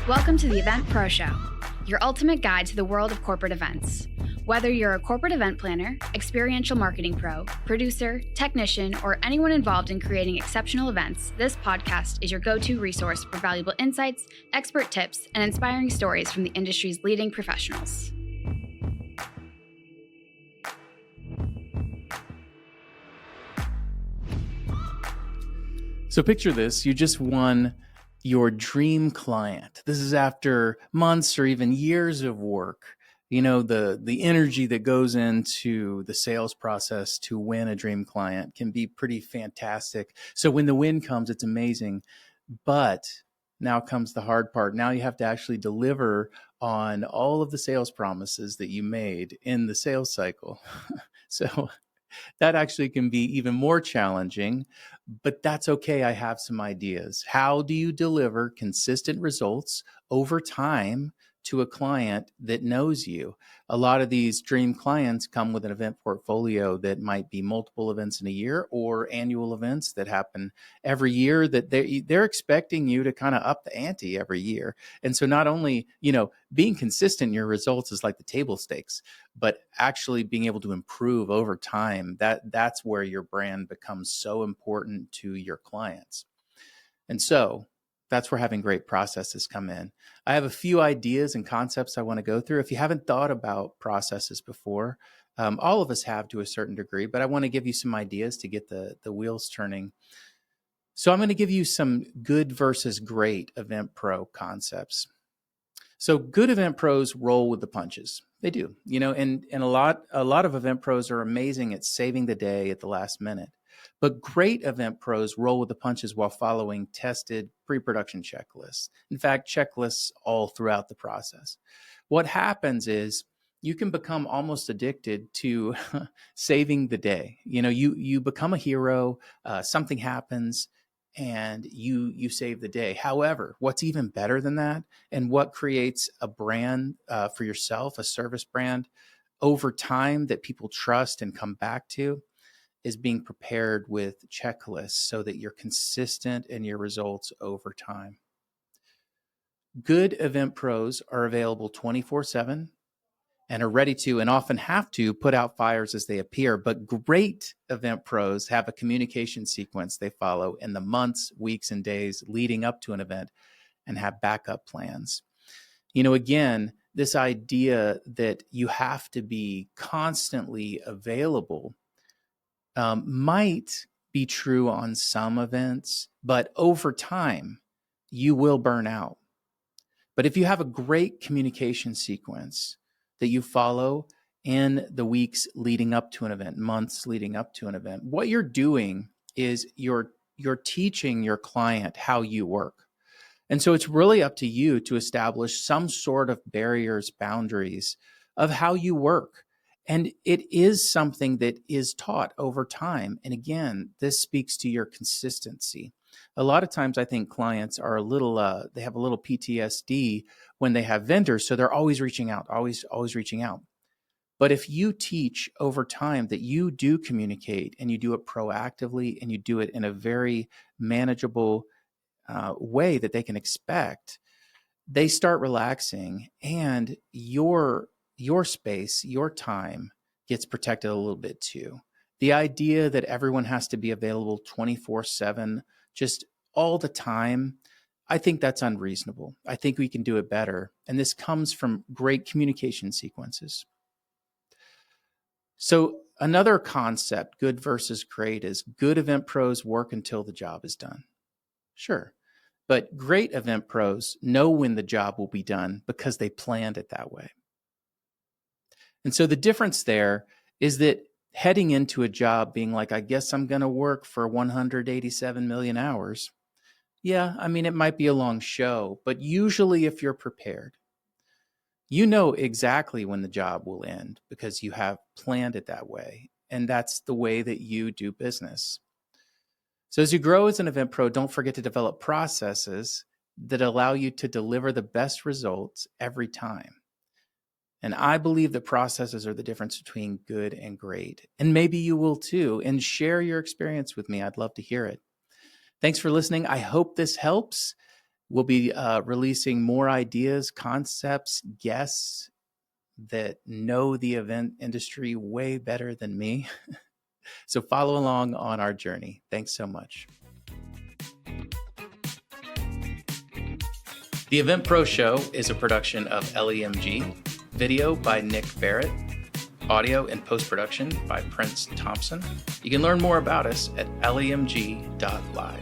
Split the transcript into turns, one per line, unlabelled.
Welcome to the Event Pro Show, your ultimate guide to the world of corporate events. Whether you're a corporate event planner, experiential marketing pro, producer, technician, or anyone involved in creating exceptional events, this podcast is your go-to resource for valuable insights, expert tips, and inspiring stories from the industry's leading professionals.
So picture this, you just won your dream client. This is after months or even years of work. You know, the energy that goes into the sales process to win a dream client can be pretty fantastic. So when the win comes, it's amazing. But now comes the hard part. Now you have to actually deliver on all of the sales promises that you made in the sales cycle. So that actually can be even more challenging, but that's okay. I have some ideas. How do you deliver consistent results over time to a client that knows you? A lot of these dream clients come with an event portfolio that might be multiple events in a year or annual events that happen every year that they're expecting you to kind of up the ante every year. And so not only, being consistent in your results is like the table stakes, but actually being able to improve over time, that's where your brand becomes so important to your clients. And so that's where having great processes come in. I have a few ideas and concepts I want to go through. If you haven't thought about processes before, all of us have to a certain degree, but I want to give you some ideas to get the wheels turning. So I'm going to give you some good versus great event pro concepts. So good event pros roll with the punches. They do, and a lot of event pros are amazing at saving the day at the last minute. But great event pros roll with the punches while following tested pre-production checklists. In fact, checklists all throughout the process. What happens is you can become almost addicted to saving the day. You become a hero, something happens, and you save the day. However, what's even better than that, and what creates a brand for yourself, a service brand over time that people trust and come back to, is being prepared with checklists so that you're consistent in your results over time. Good event pros are available 24/7 and are ready to, and often have to, put out fires as they appear. But great event pros have a communication sequence they follow in the months, weeks, and days leading up to an event and have backup plans. Again, this idea that you have to be constantly available might be true on some events, but over time, you will burn out. But if you have a great communication sequence that you follow in the weeks leading up to an event, months leading up to an event, what you're doing is you're teaching your client how you work. And so it's really up to you to establish some sort of barriers, boundaries of how you work. And it is something that is taught over time. And again, this speaks to your consistency. A lot of times I think clients are they have a little PTSD when they have vendors. So they're always reaching out, always reaching out. But if you teach over time that you do communicate and you do it proactively and you do it in a very manageable way that they can expect, they start relaxing, and your space, your time gets protected a little bit too. The idea that everyone has to be available 24/7, just all the time, I think that's unreasonable. I think we can do it better. And this comes from great communication sequences. So another concept, good versus great, is good event pros work until the job is done. Sure. But great event pros know when the job will be done because they planned it that way. And so the difference there is that heading into a job being like, I guess I'm going to work for 187 million hours. Yeah, I mean, it might be a long show, but usually if you're prepared, you know exactly when the job will end because you have planned it that way. And that's the way that you do business. So as you grow as an event pro, don't forget to develop processes that allow you to deliver the best results every time. And I believe that processes are the difference between good and great. And maybe you will too. And share your experience with me. I'd love to hear it. Thanks for listening. I hope this helps. We'll be releasing more ideas, concepts, guests that know the event industry way better than me. So follow along on our journey. Thanks so much. The Event Pro Show is a production of LEMG, video by Nick Barrett, audio and post-production by Prince Thompson. You can learn more about us at lemg.live.